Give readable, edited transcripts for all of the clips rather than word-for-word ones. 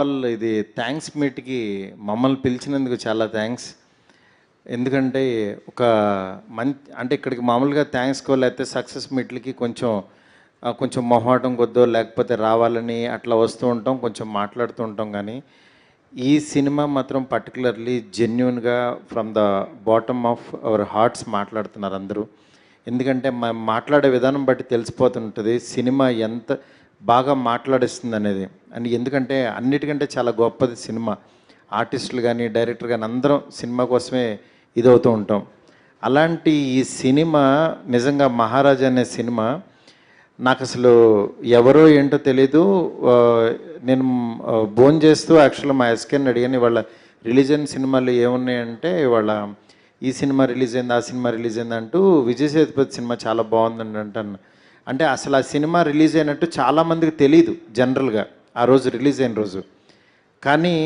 వాళ్ళు ఇది థ్యాంక్స్ మీట్కి మమ్మల్ని పిలిచినందుకు చాలా థ్యాంక్స్. ఎందుకంటే ఒక అంటే ఇక్కడికి మామూలుగా థ్యాంక్స్కో లేకపోతే సక్సెస్ మీట్లకి కొంచెం మొహమాటం కొద్దో లేకపోతే రావాలని అట్లా వస్తూ ఉంటాం, కొంచెం మాట్లాడుతూ ఉంటాం. కానీ ఈ సినిమా మాత్రం పర్టికులర్లీ జెన్యున్గా from the bottom of our hearts మాట్లాడుతున్నారు అందరూ. ఎందుకంటే మాట్లాడే విధానం బట్టి తెలిసిపోతుంటుంది సినిమా ఎంత బాగా మాట్లాడిస్తుంది అనేది. అండ్ ఎందుకంటే అన్నిటికంటే చాలా గొప్పది సినిమా. ఆర్టిస్టులు కానీ డైరెక్టర్ కానీ అందరం సినిమా కోసమే ఇదవుతూ ఉంటాం. అలాంటి ఈ సినిమా నిజంగా మహారాజా అనే సినిమా నాకు అసలు ఎవరో ఏంటో తెలీదు. నేను భోజనం చేస్తూ యాక్చువల్గా మా ఎస్కేని అడిగాను, ఇవాళ రిలీజ్ అయిన సినిమాలు ఏమున్నాయంటే ఇవాళ ఈ సినిమా రిలీజ్ అయింది, ఆ సినిమా రిలీజ్ అయింది అంటూ విజయ్ సేతుపతి సినిమా చాలా బాగుందండి అంటాను. అంటే అసలు ఆ సినిమా రిలీజ్ అయినట్టు చాలామందికి తెలీదు జనరల్గా ఆ రోజు రిలీజ్ అయిన రోజు. కానీ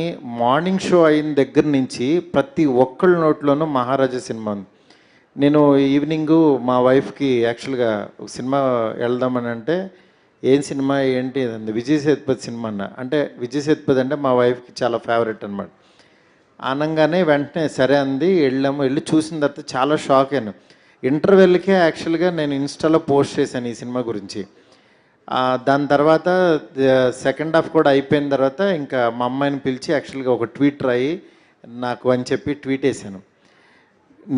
మార్నింగ్ షో అయిన దగ్గర నుంచి ప్రతి ఒక్కళ్ళ నోట్లోనూ మహారాజా సినిమా ఉంది. నేను ఈవినింగు మా వైఫ్కి యాక్చువల్గా ఒక సినిమా వెళ్దామని అంటే ఏం సినిమా ఏంటి అంది, విజయ్ సేతుపతి సినిమా అన్న. అంటే విజయ్ సేతుపతి అంటే మా వైఫ్కి చాలా ఫేవరెట్ అనమాట. అనగానే వెంటనే సరే అంది, వెళ్ళాము. వెళ్ళి చూసిన తర్వాత చాలా షాక్ అయ్యాను. ఇంటర్వెల్కే యాక్చువల్గా నేను ఇన్స్టాలో పోస్ట్ చేశాను ఈ సినిమా గురించి. దాని తర్వాత సెకండ్ హాఫ్ కూడా అయిపోయిన తర్వాత ఇంకా మా అమ్మాయిని పిలిచి యాక్చువల్గా ఒక ట్వీట్ రాయి నాకు అని చెప్పి ట్వీట్ వేసాను.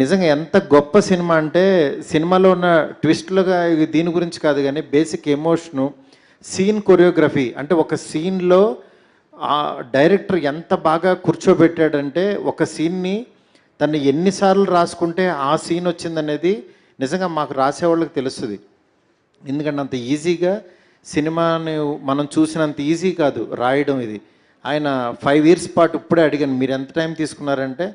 నిజంగా ఎంత గొప్ప సినిమా అంటే సినిమాలో ఉన్న ట్విస్ట్లుగా దీని గురించి కాదు కానీ బేసిక్ ఎమోషను, సీన్ కొరియోగ్రఫీ. అంటే ఒక సీన్లో డైరెక్టర్ ఎంత బాగా కూర్చోబెట్టాడంటే ఒక సీన్ని తను ఎన్నిసార్లు రాసుకుంటే ఆ సీన్ వచ్చిందనేది నిజంగా మాకు రాసేవాళ్ళకి తెలుస్తుంది. ఎందుకంటే అంత ఈజీగా సినిమాని మనం చూసినంత ఈజీ కాదు రాయడం ఇది. ఆయన 5 years పాటు ఇప్పుడే అడిగాను మీరు ఎంత టైం తీసుకున్నారంటే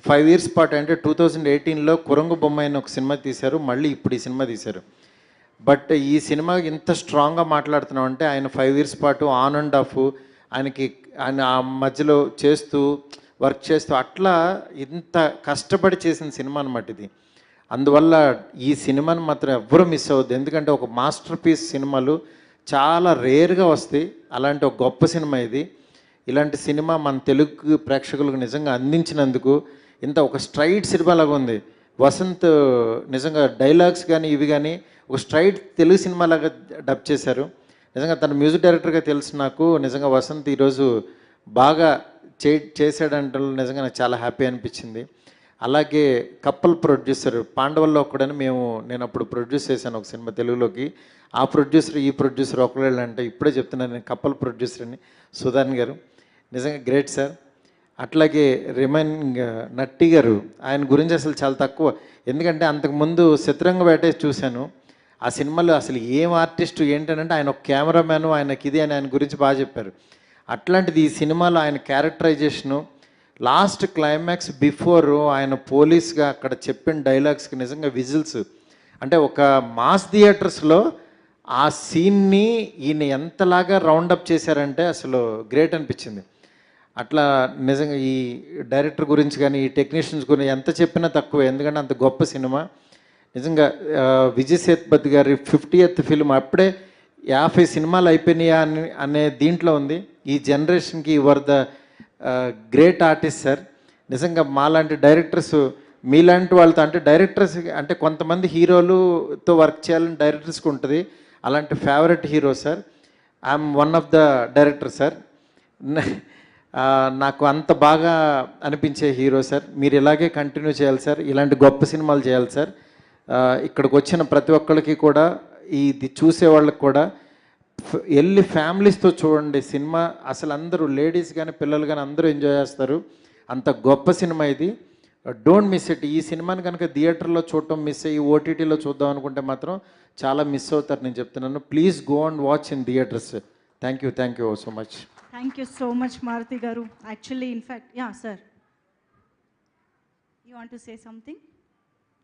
5 years పాటు అంటే 2018లో కురంగు బొమ్మ అయిన ఒక సినిమా తీశారు, మళ్ళీ ఇప్పుడు ఈ సినిమా తీశారు. బట్ ఈ సినిమా ఇంత స్ట్రాంగ్గా మాట్లాడుతున్నాం అంటే ఆయన 5 years పాటు ఆన్ అండ్ ఆఫ్ ఆయన ఆ మధ్యలో వర్క్ చేస్తూ అట్లా ఇంత కష్టపడి చేసిన సినిమా అనమాట ఇది. అందువల్ల ఈ సినిమాని మాత్రం ఎవ్వరూ మిస్ అవ్వద్దు. ఎందుకంటే ఒక మాస్టర్ పీస్ సినిమాలు చాలా రేర్గా వస్తాయి. అలాంటి ఒక గొప్ప సినిమా ఇది. ఇలాంటి సినిమా మన తెలుగు ప్రేక్షకులకు నిజంగా అందించినందుకు ఇంత ఒక స్ట్రైట్ సినిమాలాగా ఉంది. వసంత్ నిజంగా డైలాగ్స్ కానీ ఇవి కానీ ఒక స్ట్రైట్ తెలుగు సినిమాలాగా డబ్ చేశారు. నిజంగా తన మ్యూజిక్ డైరెక్టర్గా తెలుసు నాకు. నిజంగా వసంత్ ఈరోజు బాగా చేశాడంటే నిజంగా నాకు చాలా హ్యాపీ అనిపించింది. అలాగే కప్పల్ ప్రొడ్యూసర్ పాండవల్లో ఒక్కడని నేను అప్పుడు ప్రొడ్యూస్ చేశాను ఒక సినిమా తెలుగులోకి. ఆ ప్రొడ్యూసర్ ఈ ప్రొడ్యూసర్ ఒకళ్ళు అంటే ఇప్పుడే చెప్తున్నాను నేను కప్పల్ ప్రొడ్యూసర్ అని, సుధాన్ గారు నిజంగా గ్రేట్ సార్. అట్లాగే రిమైనింగ్ నట్టి గారు, ఆయన గురించి అసలు చాలా తక్కువ. ఎందుకంటే అంతకుముందు శత్రురంగ వేట చూశాను. ఆ సినిమాలో అసలు ఏం ఆర్టిస్టు ఏంటంటే ఆయన ఒక కెమెరామ్యాను, ఆయనకి ఇది అని ఆయన గురించి బాగా చెప్పారు. అట్లాంటిది ఈ సినిమాలో ఆయన క్యారెక్టరైజేషను, లాస్ట్ క్లైమాక్స్ బిఫోర్ ఆయన పోలీస్గా అక్కడ చెప్పిన డైలాగ్స్కి నిజంగా విజిల్స్. అంటే ఒక మాస్ థియేటర్స్లో ఆ సీన్ని ఈయన ఎంతలాగా రౌండప్ చేశారంటే అసలు గ్రేట్ అనిపించింది. అట్లా నిజంగా ఈ డైరెక్టర్ గురించి కానీ ఈ టెక్నీషియన్స్ గురించి ఎంత చెప్పినా తక్కువ. ఎందుకంటే అంత గొప్ప సినిమా నిజంగా. విజయ్ సేతుపతి గారి 50th ఫిల్మ్ అప్పుడే 50 సినిమాలు అయిపోయినాయా అనే దీంట్లో ఉంది. ఈ జనరేషన్కి your the great artist sir. నిజంగా మాలాంటి డైరెక్టర్స్ మీలాంటి వాళ్ళతో అంటే డైరెక్టర్స్ అంటే కొంతమంది హీరోలుతో వర్క్ చేయాలని డైరెక్టర్స్కి ఉంటుంది. అలాంటి favourite hero sir. I'm one of the director sir. నాకు అంత బాగా అనిపించే హీరో సార్. మీరు ఇలాగే కంటిన్యూ చేయాలి సార్, ఇలాంటి గొప్ప సినిమాలు చేయాలి సార్. ఇక్కడికి వచ్చిన ప్రతి ఒక్కరికి కూడా ఇది చూసేవాళ్ళకి కూడా వెళ్ళి ఫ్యామిలీస్తో చూడండి సినిమా. అసలు అందరూ లేడీస్ కానీ పిల్లలు కానీ అందరూ ఎంజాయ్ చేస్తారు. అంత గొప్ప సినిమా ఇది. Don't miss it. ఈ సినిమాని కనుక థియేటర్లో చూడటం మిస్ అయ్యి ఓటీటీలో చూద్దాం అనుకుంటే మాత్రం చాలా మిస్ అవుతారు. నేను చెప్తున్నాను, please go and watch in theatres. Thank you so much. Thank you so much, Maruti Garu. Actually, in fact, yeah, sir. You want to say something?